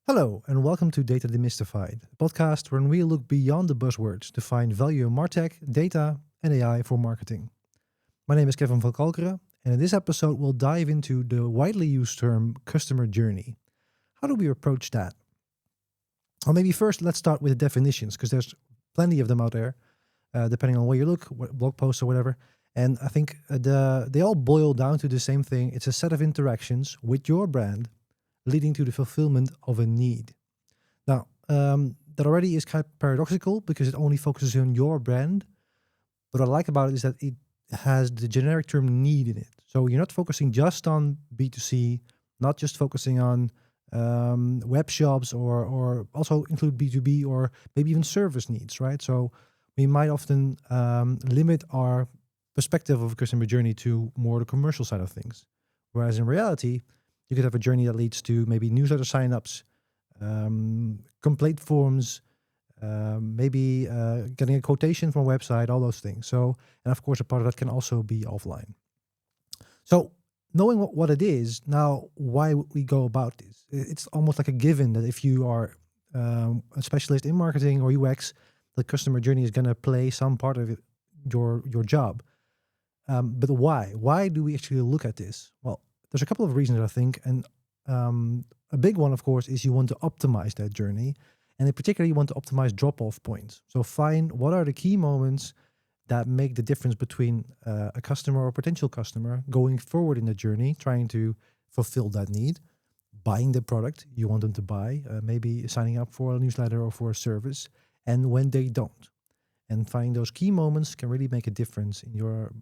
Hello, and welcome to Data Demystified, a podcast where we look beyond the buzzwords to find value in MarTech, data, and AI for marketing. My name is Kevin van Kalkeren, and in this episode, we'll dive into the widely used term customer journey. How do we approach that? Or maybe first, let's start with the definitions, because there's plenty of them out there, depending on where you look, what blog posts or whatever. And I think they all boil down to the same thing. It's a set of interactions with your brand leading to the fulfillment of a need. Now, that already is kind of paradoxical because it only focuses on your brand. But what I like about it is that it has the generic term need in it. So you're not focusing just on B2C, not just focusing on web shops or also include B2B or maybe even service needs, right? So we might often limit our perspective of a customer journey to more the commercial side of things. Whereas in reality, you could have a journey that leads to maybe newsletter signups, complaint forms, maybe getting a quotation from a website, all those things. So, and of course, a part of that can also be offline. So, knowing what it is, now why would we go about this? It's almost like a given that if you are a specialist in marketing or UX, the customer journey is going to play some part of your job. But why? Why do we actually look at this? Well, there's a couple of reasons, I think, and a big one, of course, is you want to optimize that journey, and in particular, you want to optimize drop-off points. So find what are the key moments that make the difference between a customer or potential customer going forward in the journey, trying to fulfill that need, buying the product you want them to buy, maybe signing up for a newsletter or for a service, and when they don't. And finding those key moments can really make a difference in your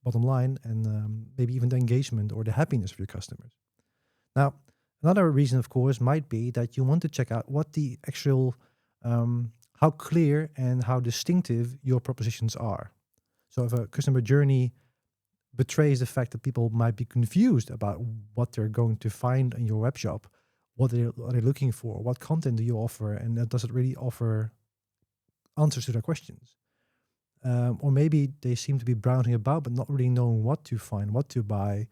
bottom line and maybe even the engagement or the happiness of your customers. Now, another reason, of course, might be that you want to check out what the actual, how clear and how distinctive your propositions are. So if a customer journey betrays the fact that people might be confused about what they're going to find in your web shop, what are they looking for, what content do you offer, and does it really offer answers to their questions? Or maybe they seem to be browsing about but not really knowing what to find, what to buy.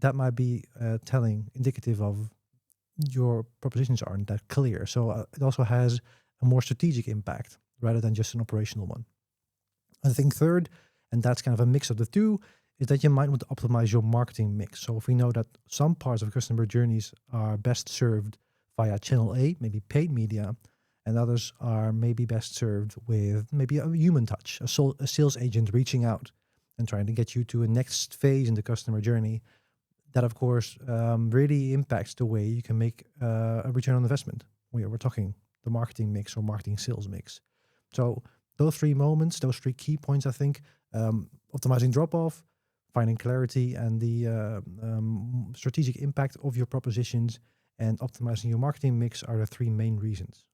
That might be indicative of your propositions aren't that clear. So it also has a more strategic impact rather than just an operational one. I think third, and that's kind of a mix of the two, is that you might want to optimize your marketing mix. So if we know that some parts of customer journeys are best served via channel A, maybe paid media, and others are maybe best served with maybe a human touch, a sales agent reaching out and trying to get you to a next phase in the customer journey. That, of course, really impacts the way you can make a return on investment. We're talking the marketing mix or marketing sales mix. So those three moments, those three key points, I think, optimizing drop-off, finding clarity and the strategic impact of your propositions, and optimizing your marketing mix are the three main reasons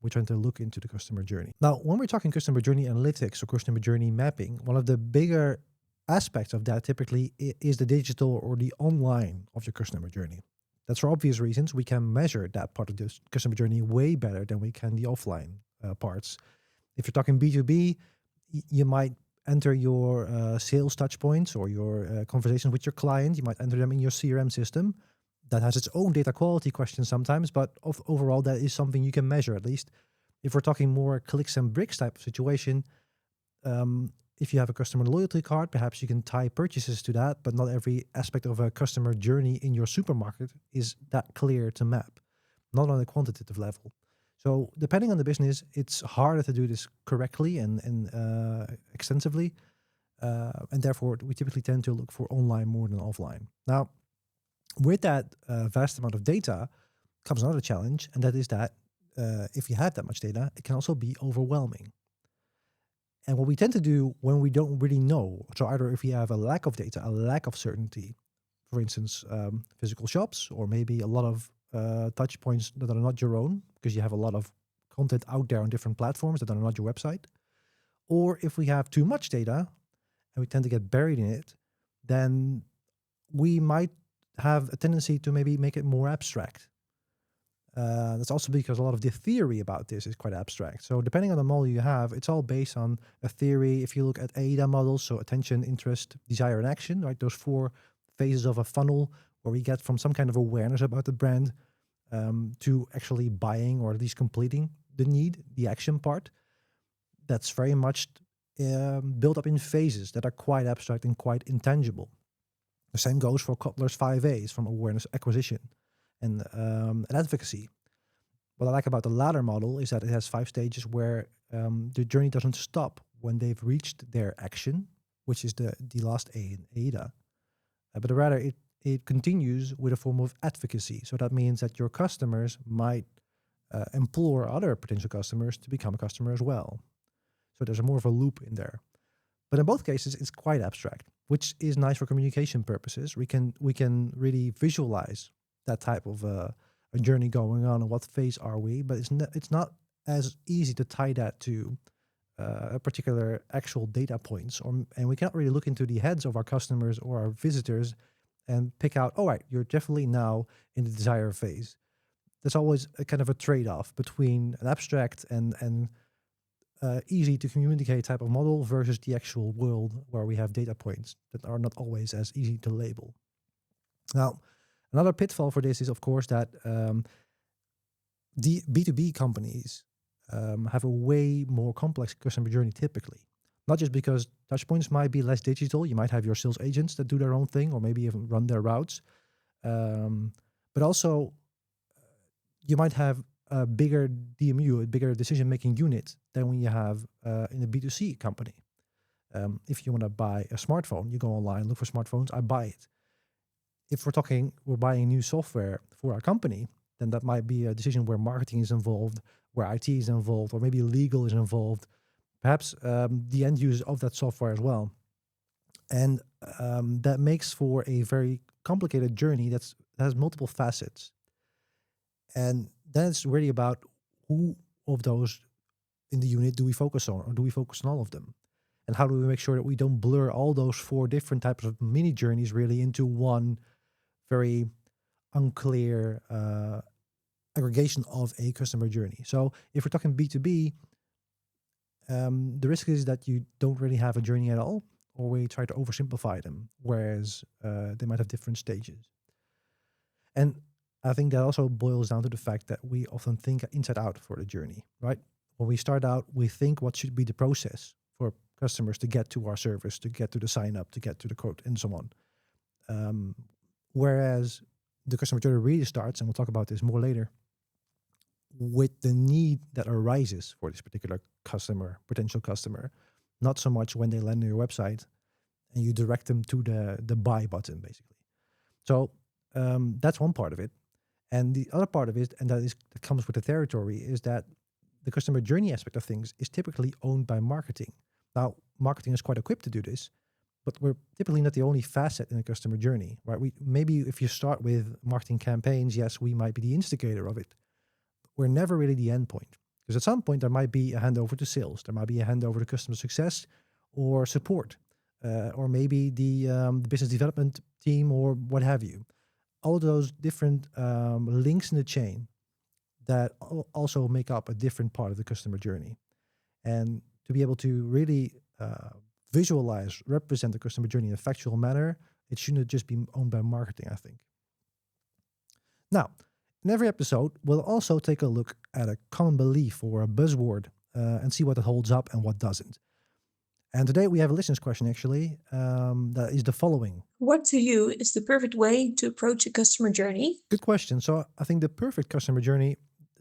we're trying to look into the customer journey. Now, when we're talking customer journey analytics or customer journey mapping, one of the bigger aspects of that typically is the digital or the online of your customer journey. That's for obvious reasons. We can measure that part of the customer journey way better than we can the offline parts. If you're talking B2B, you might enter your sales touch points or your conversations with your client. You might enter them in your CRM system. That has its own data quality questions sometimes, but overall, that is something you can measure at least. If we're talking more clicks and bricks type of situation, if you have a customer loyalty card, perhaps you can tie purchases to that, but not every aspect of a customer journey in your supermarket is that clear to map, not on a quantitative level. So depending on the business, it's harder to do this correctly and extensively, and therefore we typically tend to look for online more than offline. Now, with that vast amount of data comes another challenge, and that is that if you have that much data, it can also be overwhelming. And what we tend to do when we don't really know, so either if we have a lack of data, a lack of certainty, for instance, physical shops, or maybe a lot of touch points that are not your own, because you have a lot of content out there on different platforms that are not your website, or if we have too much data and we tend to get buried in it, then we might have a tendency to maybe make it more abstract. That's also because a lot of the theory about this is quite abstract. So depending on the model you have, it's all based on a theory. If you look at AIDA models, so attention, interest, desire, and action, right? Those four phases of a funnel where we get from some kind of awareness about the brand to actually buying or at least completing the need, the action part, that's very much built up in phases that are quite abstract and quite intangible. The same goes for Kotler's 5 A's from awareness, acquisition, and advocacy. What I like about the latter model is that it has 5 stages where the journey doesn't stop when they've reached their action, which is the last A in AIDA, but rather it continues with a form of advocacy. So that means that your customers might implore other potential customers to become a customer as well. So there's more of a loop in there. But in both cases, it's quite abstract, which is nice for communication purposes. We can really visualize that type of a journey going on and what phase are we, but it's not as easy to tie that to a particular actual data points, and we cannot really look into the heads of our customers or our visitors and pick out, all right, you're definitely now in the desire phase. There's always a kind of a trade-off between an abstract and easy to communicate type of model versus the actual world where we have data points that are not always as easy to label. Now, another pitfall for this is, of course, that the B2B companies have a way more complex customer journey typically. Not just because touchpoints might be less digital, you might have your sales agents that do their own thing or maybe even run their routes, but also you might have a bigger DMU, a bigger decision-making unit than when you have in a B2C company. If you want to buy a smartphone, you go online, look for smartphones, I buy it. If we're buying new software for our company, then that might be a decision where marketing is involved, where IT is involved, or maybe legal is involved, perhaps the end user of that software as well. And that makes for a very complicated journey that has multiple facets. And then it's really about who of those in the unit do we focus on, or do we focus on all of them? And how do we make sure that we don't blur all those 4 different types of mini journeys really into one very unclear aggregation of a customer journey? So if we're talking B2B, the risk is that you don't really have a journey at all, or we try to oversimplify them, whereas they might have different stages. And I think that also boils down to the fact that we often think inside out for the journey, right? When we start out, we think what should be the process for customers to get to our service, to get to the sign up, to get to the quote, and so on. Whereas the customer journey really starts, and we'll talk about this more later, with the need that arises for this particular customer, potential customer, not so much when they land on your website and you direct them to the buy button, basically. So that's one part of it. And the other part of it, and that comes with the territory, is that the customer journey aspect of things is typically owned by marketing. Now, marketing is quite equipped to do this, but we're typically not the only facet in a customer journey, right? Maybe if you start with marketing campaigns, yes, we might be the instigator of it. We're never really the end point, because at some point there might be a handover to sales, there might be a handover to customer success or support, or maybe the business development team or what have you. All those different links in the chain that also make up a different part of the customer journey. And to be able to really visualize, represent the customer journey in a factual manner, it shouldn't just be owned by marketing, I think. Now, in every episode, we'll also take a look at a common belief or a buzzword and see what it holds up and what doesn't. And today we have a listener's question, actually, that is the following. What to you is the perfect way to approach a customer journey? Good question. So I think the perfect customer journey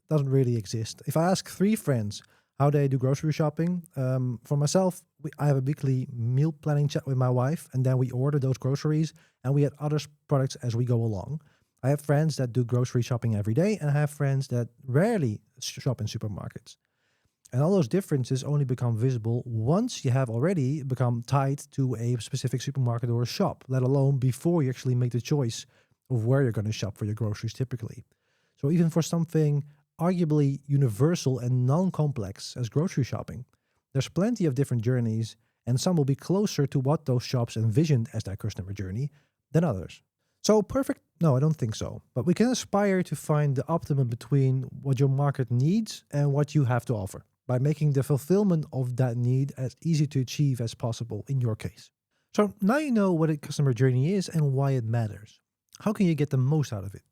doesn't really exist. If I ask 3 friends how they do grocery shopping, for myself, I have a weekly meal planning chat with my wife, and then we order those groceries and we add other products as we go along. I have friends that do grocery shopping every day, and I have friends that rarely shop in supermarkets. And all those differences only become visible once you have already become tied to a specific supermarket or a shop, let alone before you actually make the choice of where you're going to shop for your groceries typically. So even for something arguably universal and non-complex as grocery shopping, there's plenty of different journeys, and some will be closer to what those shops envisioned as their customer journey than others. So perfect? No, I don't think so. But we can aspire to find the optimum between what your market needs and what you have to offer, by making the fulfillment of that need as easy to achieve as possible in your case. So now you know what a customer journey is and why it matters. How can you get the most out of it?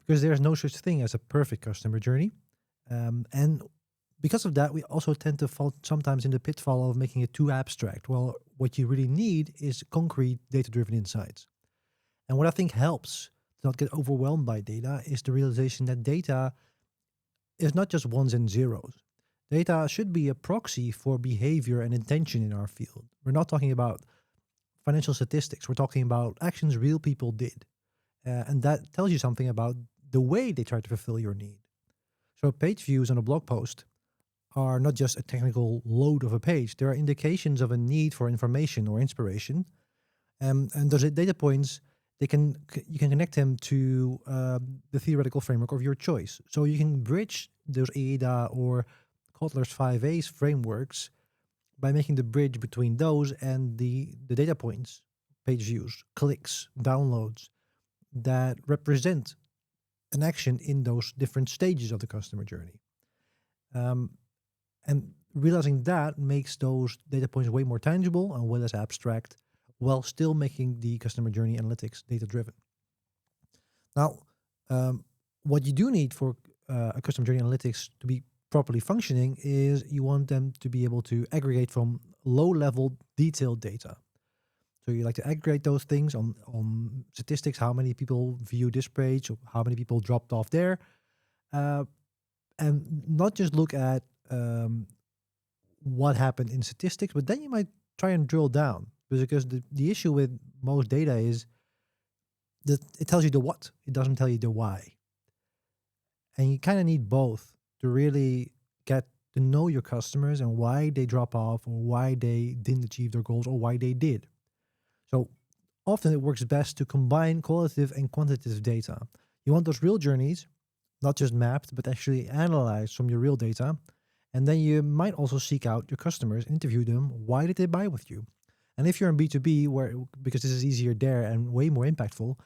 because there's no such thing as a perfect customer journey. And because of that, we also tend to fall sometimes in the pitfall of making it too abstract. Well, what you really need is concrete data-driven insights. And what I think helps to not get overwhelmed by data is the realization that data is not just ones and zeros. Data should be a proxy for behavior and intention in our field. We're not talking about financial statistics. We're talking about actions real people did. And that tells you something about the way they try to fulfill your need. So page views on a blog post are not just a technical load of a page. There are indications of a need for information or inspiration. And those data points, you can connect them to the theoretical framework of your choice. So you can bridge those AIDA or Kotler's 5A's frameworks by making the bridge between those and the data points, page views, clicks, downloads that represent an action in those different stages of the customer journey. And realizing that makes those data points way more tangible and way less abstract, while still making the customer journey analytics data-driven. Now, what you do need for a customer journey analytics to be properly functioning is you want them to be able to aggregate from low-level detailed data. So you like to aggregate those things on statistics, how many people view this page, or how many people dropped off there, and not just look at what happened in statistics, but then you might try and drill down, because the issue with most data is that it tells you the what, it doesn't tell you the why. And you kind of need both to really get to know your customers and why they drop off or why they didn't achieve their goals or why they did. So often it works best to combine qualitative and quantitative data. You want those real journeys, not just mapped, but actually analyzed from your real data. And then you might also seek out your customers, interview them. Why did they buy with you? And if you're in B2B, because this is easier there and way more impactful,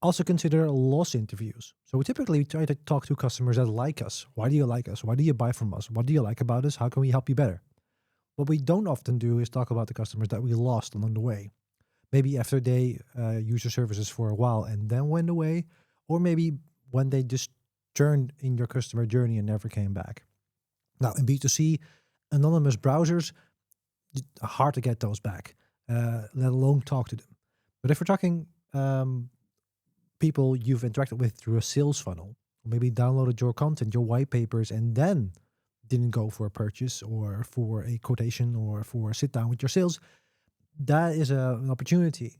also consider loss interviews. So we typically try to talk to customers that like us. Why do you like us? Why do you buy from us? What do you like about us? How can we help you better? What we don't often do is talk about the customers that we lost along the way. Maybe after they use your services for a while and then went away, or maybe when they just turned in your customer journey and never came back. Now, in B2C, anonymous browsers, hard to get those back, let alone talk to them. But if we're talking people you've interacted with through a sales funnel, or maybe downloaded your content, your white papers, and then didn't go for a purchase or for a quotation or for a sit down with your sales, that is an opportunity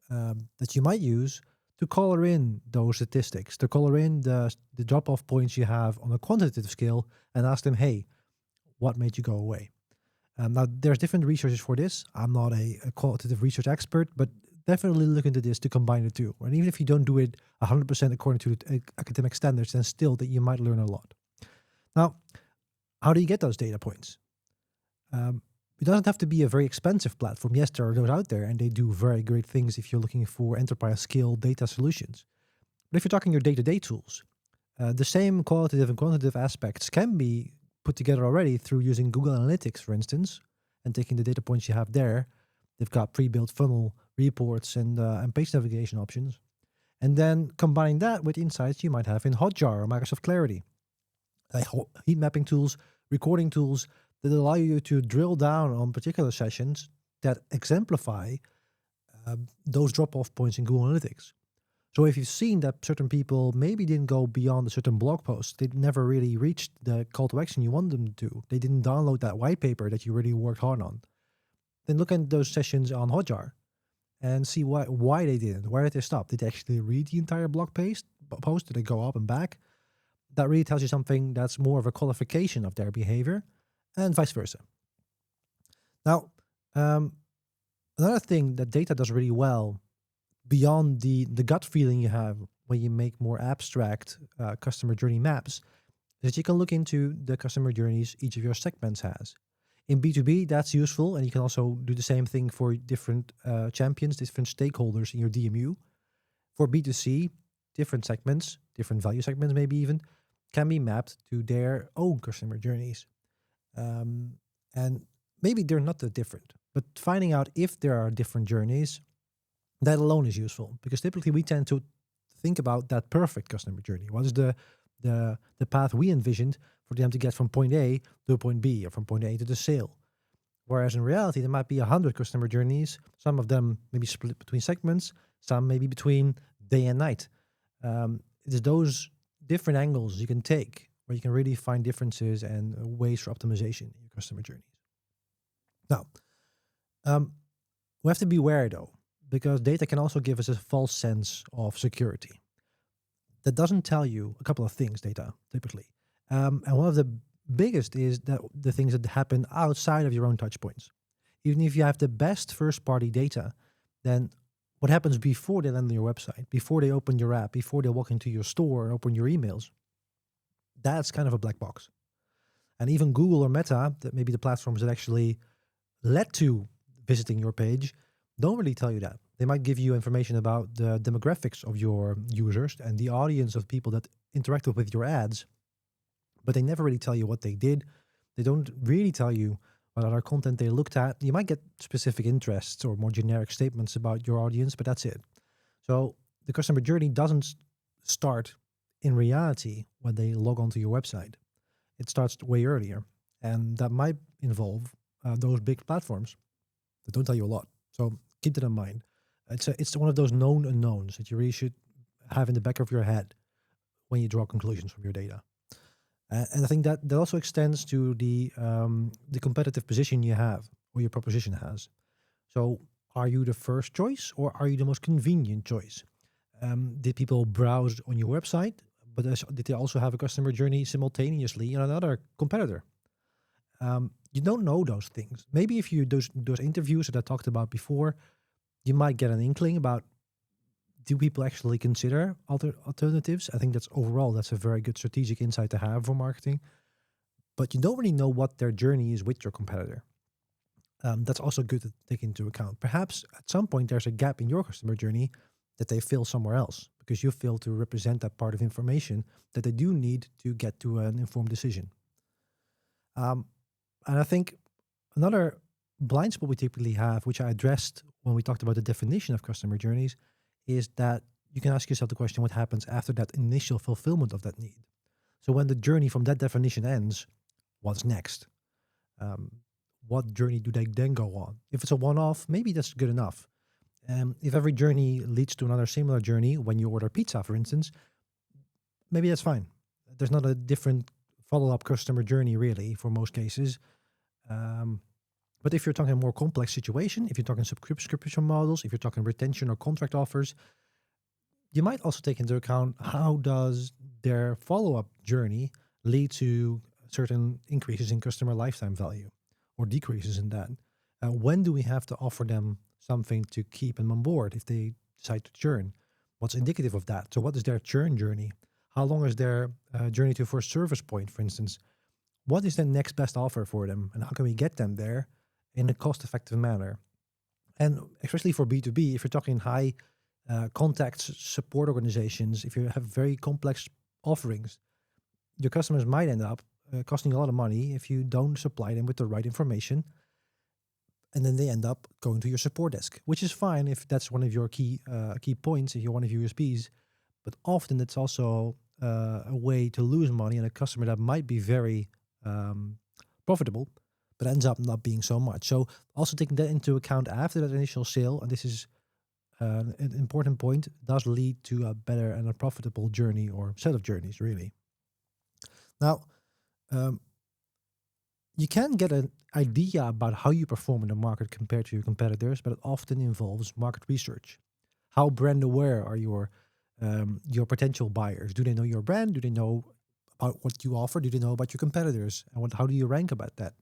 that you might use to color in those statistics, to color in the drop-off points you have on a quantitative scale and ask them, hey, what made you go away? Now, there's different resources for this. I'm not a qualitative research expert, but definitely look into this to combine the two. And even if you don't do it 100% according to the academic standards, then still that you might learn a lot. Now, how do you get those data points? It doesn't have to be a very expensive platform. Yes, there are those out there, and they do very great things if you're looking for enterprise-scale data solutions. But if you're talking your day-to-day tools, the same qualitative and quantitative aspects can be put together already through using Google Analytics, for instance, and taking the data points you have there. They've got pre-built funnel reports and page navigation options. And then combining that with insights you might have in Hotjar or Microsoft Clarity. Heat mapping tools, recording tools that allow you to drill down on particular sessions that exemplify those drop-off points in Google Analytics. So if you've seen that certain people maybe didn't go beyond a certain blog post, they never really reached the call to action you want them to, they didn't download that white paper that you really worked hard on, then look at those sessions on Hotjar and see why they didn't. Why did they stop? Did they actually read the entire blog post? Did they go up and back? That really tells you something that's more of a qualification of their behavior, and vice versa. Now, another thing that data does really well, beyond the gut feeling you have when you make more abstract customer journey maps, is that you can look into the customer journeys each of your segments has. In B2B, that's useful, and you can also do the same thing for different champions, different stakeholders in your DMU. For B2C, different segments, different value segments maybe even, can be mapped to their own customer journeys. And maybe they're not that different, but finding out if there are different journeys, that alone is useful, because typically we tend to think about that perfect customer journey. What is the path we envisioned for them to get from point A to point B, or from point A to the sale? Whereas in reality, there might be 100 customer journeys. Some of them maybe split between segments, some maybe between day and night. It's those different angles you can take where you can really find differences and ways for optimization in your customer journeys. Now, we have to be aware though, because data can also give us a false sense of security. That doesn't tell you a couple of things, data, typically. And one of the biggest is that the things that happen outside of your own touch points. Even if you have the best first-party data, then what happens before they land on your website, before they open your app, before they walk into your store and open your emails, that's kind of a black box. And even Google or Meta, that maybe the platforms that actually led to visiting your page, don't really tell you that. They might give you information about the demographics of your users and the audience of people that interacted with your ads, but they never really tell you what they did. They don't really tell you what other content they looked at. You might get specific interests or more generic statements about your audience, but that's it. So the customer journey doesn't start in reality when they log onto your website. It starts way earlier, and that might involve those big platforms that don't tell you a lot. So keep that in mind. It's one of those known unknowns that you really should have in the back of your head when you draw conclusions from your data. And I think that also extends to the competitive position you have or your proposition has. So are you the first choice or are you the most convenient choice? Did people browse on your website, but did they also have a customer journey simultaneously in another competitor? You don't know those things. Maybe if you those interviews that I talked about before, you might get an inkling about, do people actually consider alternatives? I think that's a very good strategic insight to have for marketing. But you don't really know what their journey is with your competitor. That's also good to take into account. Perhaps at some point there's a gap in your customer journey that they fill somewhere else because you fail to represent that part of information that they do need to get to an informed decision. And I think another blind spot we typically have, which I addressed when we talked about the definition of customer journeys, is that you can ask yourself the question, what happens after that initial fulfillment of that need? So when the journey from that definition ends, what's next? What journey do they then go on? If it's a one-off, maybe that's good enough. If every journey leads to another similar journey, when you order pizza, for instance, maybe that's fine. There's not a different follow-up customer journey, really, for most cases. But if you're talking a more complex situation, if you're talking subscription models, if you're talking retention or contract offers, you might also take into account how does their follow-up journey lead to certain increases in customer lifetime value or decreases in that. When do we have to offer them something to keep them on board if they decide to churn? What's indicative of that? So what is their churn journey? How long is their journey to first service point, for instance? What is the next best offer for them? And how can we get them there in a cost-effective manner? And especially for B2B, if you're talking high contact support organizations, if you have very complex offerings, your customers might end up costing a lot of money if you don't supply them with the right information. And then they end up going to your support desk, which is fine if that's one of your key points, if you're one of your USPs. But often it's also a way to lose money on a customer that might be very profitable, but ends up not being so much. So also taking that into account after that initial sale, and this is an important point, does lead to a better and a profitable journey or set of journeys, really. Now, you can get an idea about how you perform in the market compared to your competitors, but it often involves market research. How brand aware are your potential buyers? Do they know your brand? Do they know about what you offer? Do they know about your competitors? And how do you rank about that?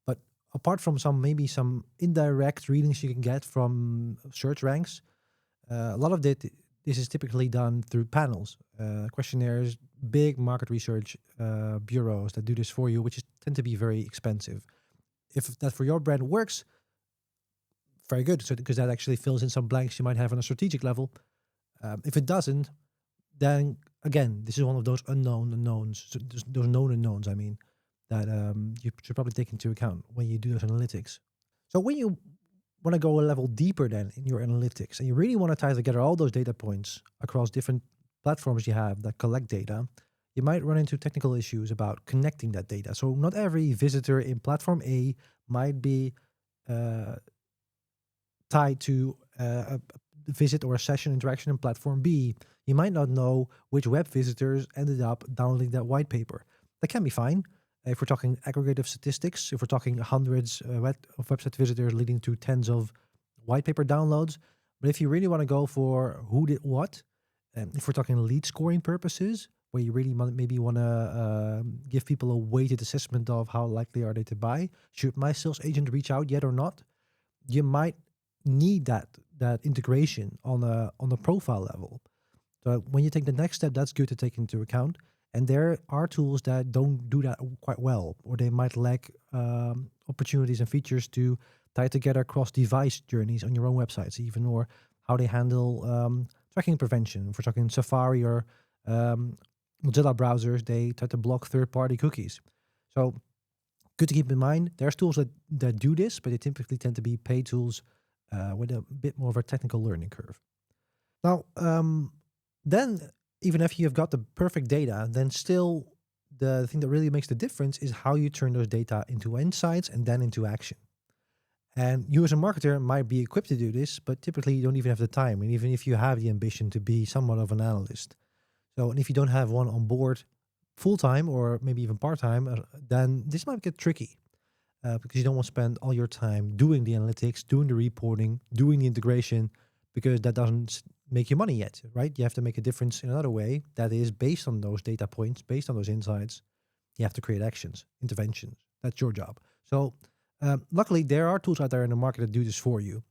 But apart from some indirect readings you can get from search ranks, a lot of this is typically done through panels, questionnaires, big market research bureaus that do this for you, which tend to be very expensive. If that for your brand works, very good, so because that actually fills in some blanks you might have on a strategic level. If it doesn't, then again, this is one of those unknown unknowns, so those known unknowns, I mean, that you should probably take into account when you do those analytics. So when you want to go a level deeper then in your analytics, and you really want to tie together all those data points across different platforms you have that collect data, you might run into technical issues about connecting that data. So not every visitor in platform A might be tied to a visit or a session interaction in platform B. You might not know which web visitors ended up downloading that white paper. That can be fine. If we're talking aggregative statistics, if we're talking hundreds of website visitors leading to tens of white paper downloads. But if you really want to go for who did what, if we're talking lead scoring purposes, where you really maybe want to give people a weighted assessment of how likely are they to buy, should my sales agent reach out yet or not, you might need that integration on a profile level. So when you take the next step, that's good to take into account. And there are tools that don't do that quite well, or they might lack opportunities and features to tie together cross-device journeys on your own websites, even, or how they handle tracking prevention. If we're talking Safari or Mozilla browsers, they try to block third-party cookies. So good to keep in mind. There's tools that do this, but they typically tend to be paid tools with a bit more of a technical learning curve. Now, then even if you've got the perfect data, then still the thing that really makes the difference is how you turn those data into insights and then into action. And you as a marketer might be equipped to do this, but typically you don't even have the time. And even if you have the ambition to be somewhat of an analyst. So, and if you don't have one on board full-time or maybe even part-time, then this might get tricky because you don't want to spend all your time doing the analytics, doing the reporting, doing the integration, because that doesn't make you money yet, right? You have to make a difference in another way that is based on those data points, based on those insights. You have to create actions, interventions. That's your job. So luckily, there are tools out there in the market that do this for you.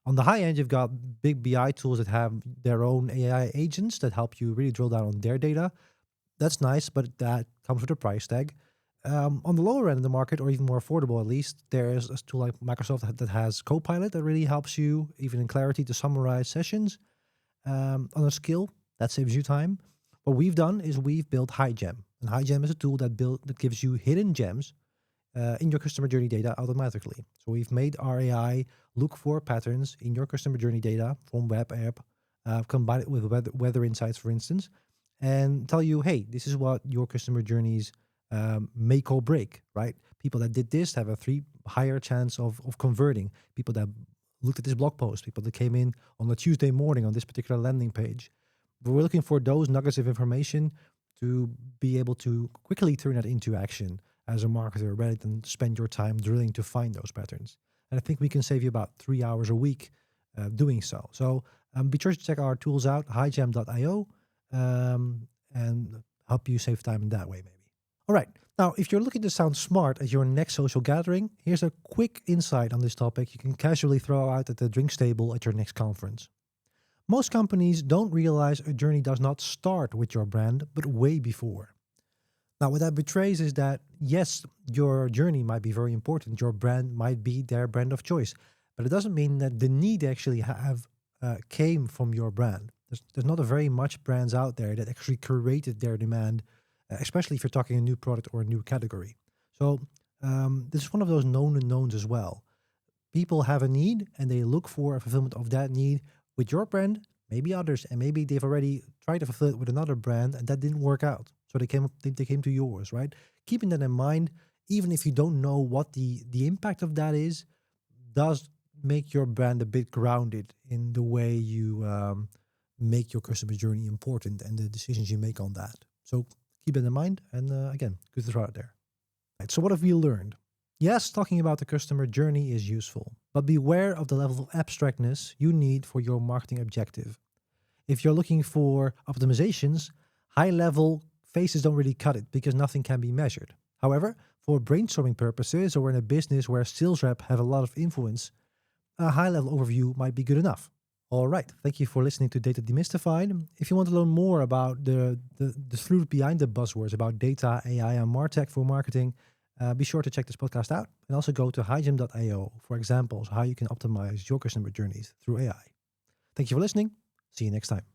On the high end, you've got big BI tools that have their own AI agents that help you really drill down on their data. That's nice, but that comes with a price tag. On the lower end of the market, or even more affordable at least, there's a tool like Microsoft that has Copilot that really helps you, even in clarity, to summarize sessions on a skill that saves you time. What we've done is we've built HiGem. And HiGem is a tool that gives you hidden gems in your customer journey data automatically. So we've made our AI look for patterns in your customer journey data from web app, combine it with weather insights, for instance, and tell you, hey, this is what your customer journeys make or break, right? People that did this have a 3 higher chance of converting. People that looked at this blog post, people that came in on a Tuesday morning on this particular landing page. But we're looking for those nuggets of information to be able to quickly turn that into action as a marketer rather than spend your time drilling to find those patterns. And I think we can save you about 3 hours a week doing so. So be sure to check our tools out, higem.io, and help you save time in that way, maybe. All right. Now, if you're looking to sound smart at your next social gathering, here's a quick insight on this topic you can casually throw out at the drinks table at your next conference. Most companies don't realize a journey does not start with your brand, but way before. Now, what that betrays is that, yes, your journey might be very important. Your brand might be their brand of choice, but it doesn't mean that the need they actually have came from your brand. There's not a very much brands out there that actually created their demand, especially if you're talking a new product or a new category. So this is one of those known unknowns as well. People have a need and they look for a fulfillment of that need with your brand, maybe others, and maybe they've already tried to fulfill it with another brand and that didn't work out. So they came to yours, right? Keeping that in mind, even if you don't know what the impact of that is, does make your brand a bit grounded in the way you make your customer journey important and the decisions you make on that. So keep it in mind, and again, good to throw out there. Right, so what have we learned? Yes, talking about the customer journey is useful, but beware of the level of abstractness you need for your marketing objective. If you're looking for optimizations, high-level phases don't really cut it because nothing can be measured. However, for brainstorming purposes or in a business where sales reps have a lot of influence, a high-level overview might be good enough. All right, thank you for listening to Data Demystified. If you want to learn more about the truth behind the buzzwords about data, AI, and MarTech for marketing, be sure to check this podcast out and also go to HiGem.io for examples how you can optimize your customer journeys through AI. Thank you for listening. See you next time.